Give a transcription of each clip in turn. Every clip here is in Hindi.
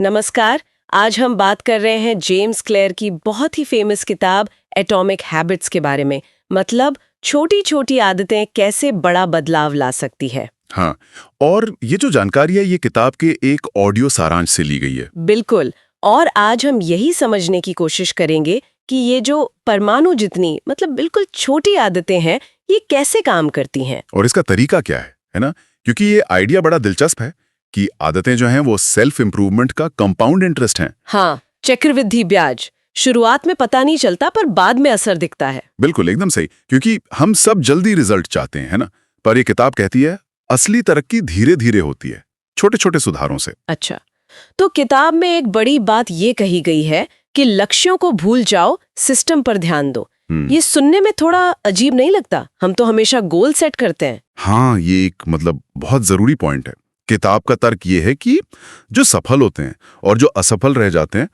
नमस्कार। आज हम बात कर रहे हैं जेम्स क्लेयर की बहुत ही फेमस किताब एटॉमिक हैबिट्स के बारे में। मतलब छोटी छोटी आदतें कैसे बड़ा बदलाव ला सकती है। हाँ, और ये जो जानकारी है ये किताब के एक ऑडियो सारांश से ली गई है। बिल्कुल। और आज हम यही समझने की कोशिश करेंगे कि ये जो परमाणु जितनी मतलब बिल्कुल छोटी आदतें हैं ये कैसे काम करती हैं। और इसका तरीका क्या है ना? क्योंकि ये आइडिया बड़ा दिलचस्प है कि आदतें जो हैं वो सेल्फ इम्प्रूवमेंट का कंपाउंड इंटरेस्ट हैं। हाँ, चक्रवृद्धि ब्याज। शुरुआत में पता नहीं चलता पर बाद में असर दिखता है। बिल्कुल, एकदम सही। क्योंकि हम सब जल्दी रिजल्ट चाहते हैं, है ना? पर ये किताब कहती है असली तरक्की धीरे धीरे होती है, छोटे छोटे सुधारों से। अच्छा, तो किताब में एक बड़ी बात ये कही गई है कि लक्ष्यों को भूल जाओ, सिस्टम पर ध्यान दो। ये सुनने में थोड़ा अजीब नहीं लगता? हम तो हमेशा गोल सेट करते हैं। हाँ, ये एक बहुत जरूरी पॉइंट है। किताब का तर्क ये है कि जो सफल होते हैं और जो असफल रह जाते हैं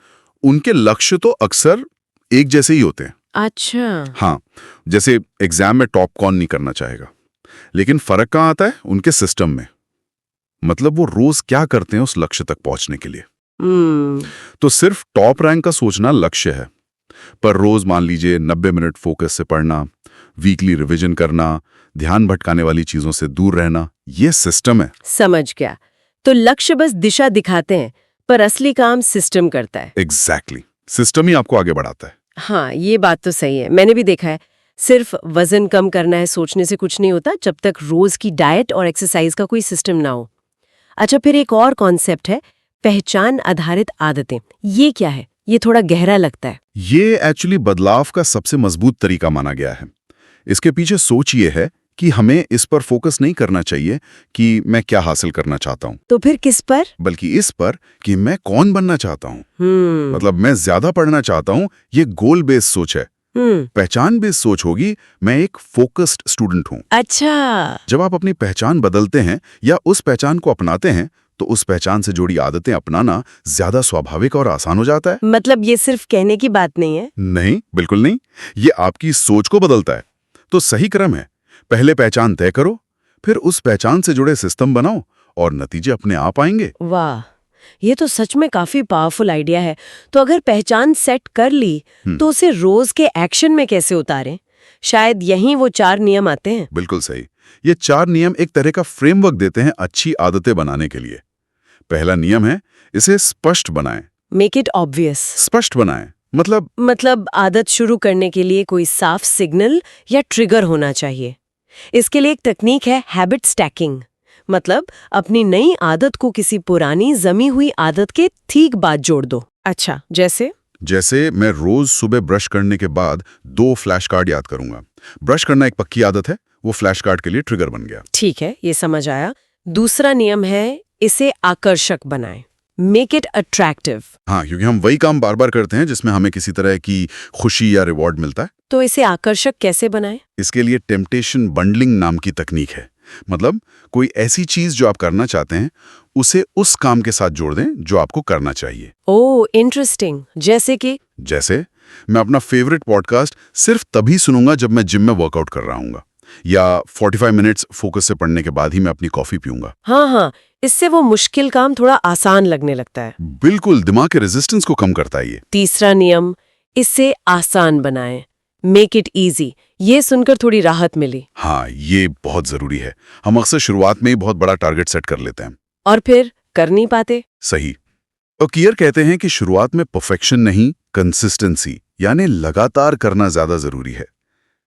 उनके लक्ष्य तो अक्सर एक जैसे ही होते हैं। अच्छा। हाँ, जैसे एग्जाम में टॉप कौन नहीं करना चाहेगा, लेकिन फर्क कहाँ आता है? उनके सिस्टम में। मतलब वो रोज क्या करते हैं उस लक्ष्य तक पहुंचने के लिए। तो सिर्फ टॉप रैंक का सोचना लक्ष्य है, पर रोज मान लीजिए 90 मिनट फोकस से पढ़ना, वीकली रिवीजन करना, ध्यान भटकाने वाली चीजों से दूर रहना, ये सिस्टम है। समझ गया। तो लक्ष्य बस दिशा दिखाते हैं पर असली काम सिस्टम करता है। एग्जैक्टली, सिस्टम ही आपको आगे बढ़ाता है। हाँ, ये बात तो सही है। मैंने भी देखा है सिर्फ वजन कम करना है सोचने से कुछ नहीं होता जब तक रोज की डाइट और एक्सरसाइज का कोई सिस्टम ना हो। अच्छा, फिर एक और कॉन्सेप्ट है पहचान आधारित आदतें। ये क्या है? ये थोड़ा गहरा लगता है। ये एक्चुअली बदलाव का सबसे मजबूत तरीका माना गया है। इसके पीछे सोच ये है कि हमें इस पर फोकस नहीं करना चाहिए कि मैं क्या हासिल करना चाहता हूँ, तो फिर किस पर? बल्कि इस पर कि मैं कौन बनना चाहता हूँ। मतलब मैं ज्यादा पढ़ना चाहता हूँ, ये गोल बेस्ड सोच है। पहचान बेस्ड सोच होगी, मैं एक फोकस्ड स्टूडेंट हूँ। अच्छा। जब आप अपनी पहचान बदलते हैं या उस पहचान को अपनाते हैं तो उस पहचान से जुड़ी आदतें अपनाना ज्यादा स्वाभाविक और आसान हो जाता है। मतलब ये सिर्फ कहने की बात नहीं है? नहीं, बिल्कुल नहीं। ये आपकी सोच को बदलता है। तो सही क्रम है, पहले पहचान तय करो, फिर उस पहचान से जुड़े सिस्टम बनाओ और नतीजे अपने आप आएंगे। वाह, ये तो सच में काफी पावरफुल आइडिया है। तो अगर पहचान सेट कर ली तो उसे रोज के एक्शन में कैसे उतारें? शायद यहीं वो 4 नियम आते हैं। बिल्कुल सही। ये 4 नियम एक तरह का फ्रेमवर्क देते हैं अच्छी आदतें बनाने के लिए। पहला नियम है, इसे स्पष्ट बनाएं। Make it obvious. स्पष्ट बनाएं मतलब आदत शुरू करने के लिए कोई साफ सिग्नल या ट्रिगर होना चाहिए। इसके लिए एक तकनीक है हैबिट स्टैकिंग। मतलब अपनी नई आदत को किसी पुरानी जमी हुई आदत के ठीक बाद जोड़ दो। अच्छा, जैसे मैं रोज सुबह ब्रश करने के बाद 2 फ्लैश कार्ड याद करूंगा। ब्रश करना एक पक्की आदत है, वो फ्लैश कार्ड के लिए ट्रिगर बन गया। ठीक है, ये समझ आया। दूसरा नियम है इसे आकर्षक बनाएं। Make it attractive. हाँ, क्योंकि हम वही काम बार बार करते हैं जिसमें हमें किसी तरह की खुशी या रिवॉर्ड मिलता है। तो इसे आकर्षक कैसे बनाएं? इसके लिए टेम्पटेशन बंडलिंग नाम की तकनीक है। मतलब कोई ऐसी चीज जो आप करना चाहते हैं उसे उस काम के साथ जोड़ दें जो आपको करना चाहिए। ओह, इंटरेस्टिंग। जैसे मैं अपना फेवरेट पॉडकास्ट सिर्फ तभी सुनूंगा जब मैं जिम में वर्कआउट कर रहा हूँगा, या 45 मिनट्स फोकस से पढ़ने के बाद ही मैं अपनी कॉफी पीऊंगा। हाँ, इससे वो मुश्किल काम थोड़ा आसान लगने लगता है। बिल्कुल, दिमाग के रेजिस्टेंस को कम करता है ये। तीसरा नियम, इसे आसान बनाएं। Make it easy. ये सुनकर थोड़ी राहत मिली। हाँ, ये बहुत जरूरी है। हम अक्सर शुरुआत में ही बहुत बड़ा टारगेट सेट कर लेते हैं और फिर कर नहीं पाते। सही। और कियर कहते हैं कि शुरुआत में परफेक्शन नहीं, कंसिस्टेंसी यानी लगातार करना ज्यादा जरूरी है।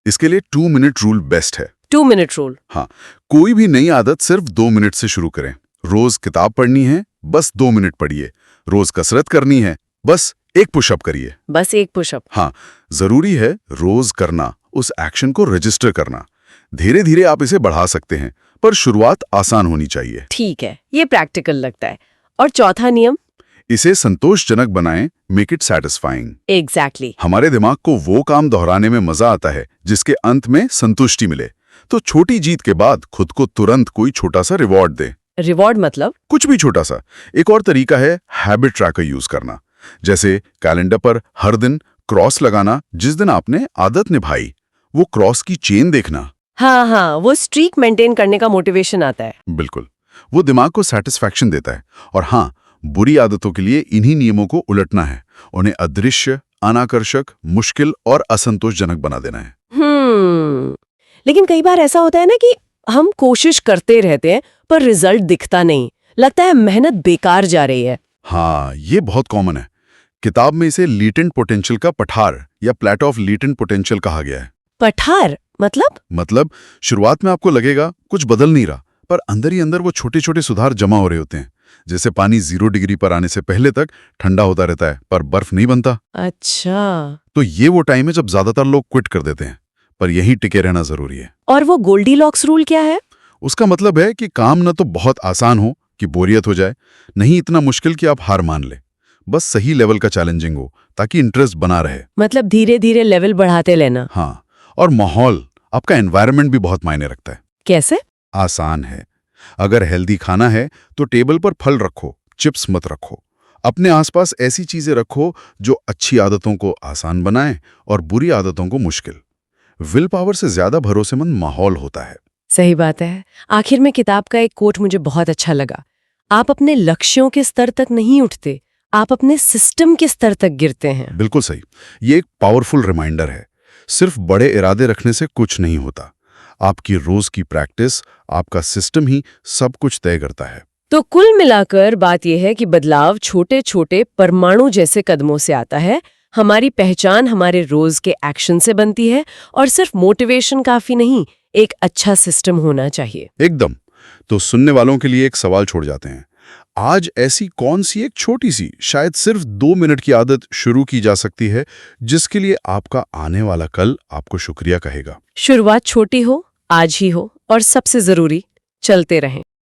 इसके लिए 2 मिनट रूल बेस्ट है। 2 मिनट रूल? हाँ, कोई भी नई आदत सिर्फ 2 मिनट से शुरू करें। रोज किताब पढ़नी है, बस 2 मिनट पढ़िए। रोज कसरत करनी है, बस 1 पुशअप करिए। बस 1 पुशअप? हाँ, जरूरी है रोज करना, उस एक्शन को रजिस्टर करना। धीरे धीरे आप इसे बढ़ा सकते हैं, पर शुरुआत आसान होनी चाहिए। ठीक है, ये प्रैक्टिकल लगता है। और चौथा नियम? इसे संतोषजनक बनाएं। Make it satisfying. एग्जैक्टली। हमारे दिमाग को वो काम दोहराने में मजा आता है जिसके अंत में संतुष्टि मिले। तो छोटी जीत के बाद खुद को तुरंत कोई छोटा सा रिवॉर्ड दे। रिवॉर्ड मतलब? कुछ भी छोटा सा। एक और तरीका है हैबिट ट्रैकर यूज करना। जैसे कैलेंडर पर हर दिन क्रॉस लगाना, जिस दिन आपने आदत निभाई वो क्रॉस की चेन देखना। हाँ, वो स्ट्रीक मेंटेन करने का मोटिवेशन आता है। बिल्कुल, वो दिमाग को सेटिस्फैक्शन देता है। और हाँ, बुरी आदतों के लिए इन्हीं नियमों को उलटना है, उन्हें अदृश्य, अनाकर्षक, मुश्किल और असंतोषजनक बना देना है। लेकिन कई बार ऐसा होता है ना कि हम कोशिश करते रहते हैं पर रिजल्ट दिखता नहीं, लगता है मेहनत बेकार जा रही है। हाँ, ये बहुत कॉमन है। किताब में इसे लेटेंट पोटेंशियल का पठार या प्लेटो ऑफ लेटेंट पोटेंशियल कहा गया है। पठार मतलब शुरुआत में आपको लगेगा कुछ बदल नहीं रहा, पर अंदर ही अंदर वो छोटे छोटे सुधार जमा हो रहे होते हैं। जैसे पानी 0 डिग्री पर आने से पहले तक ठंडा होता रहता है, पर बर्फ नहीं बनता। अच्छा, तो ये वो टाइम है जब ज्यादातर लोग क्विट कर देते हैं, पर यहीं टिके रहना जरूरी है। और वो गोल्डीलॉक्स रूल क्या है? उसका मतलब है कि काम न तो बहुत आसान हो कि बोरियत हो जाए, नहीं इतना मुश्किल कि आप हार मान ले, बस सही लेवल का चैलेंजिंग हो ताकि इंटरेस्ट बना रहे। मतलब धीरे धीरे लेवल बढ़ाते लेना। हाँ, और माहौल, आपका एनवायरनमेंट भी बहुत मायने रखता है। कैसे? आसान है। अगर हेल्दी खाना है तो टेबल पर फल रखो, चिप्स मत रखो। अपने आसपास ऐसी चीजें रखो जो अच्छी आदतों को आसान बनाएं और बुरी आदतों को मुश्किल। विल पावर से ज्यादा भरोसेमंद माहौल होता है। सही बात है। आखिर में किताब का एक कोट मुझे बहुत अच्छा लगा। आप अपने लक्ष्यों के स्तर तक नहीं उठते, आप अपने सिस्टम के स्तर तक गिरते हैं। बिल्कुल सही। ये एक पावरफुल रिमाइंडर है। सिर्फ बड़े इरादे रखने से कुछ नहीं होता। आपकी रोज की प्रैक्टिस, आपका सिस्टम ही सब कुछ तय करता है। तो कुल मिलाकर बात यह है कि बदलाव छोटे छोटे परमाणु जैसे कदमों से आता है। हमारी पहचान हमारे रोज के एक्शन से बनती है, और सिर्फ मोटिवेशन काफी नहीं, एक अच्छा सिस्टम होना चाहिए। एकदम। तो सुनने वालों के लिए एक सवाल छोड़ जाते हैं। आज ऐसी कौन सी एक छोटी सी, शायद सिर्फ 2 मिनट की आदत शुरू की जा सकती है जिसके लिए आपका आने वाला कल आपको शुक्रिया कहेगा? शुरुआत छोटी हो, आज ही हो, और सबसे जरूरी, चलते रहें।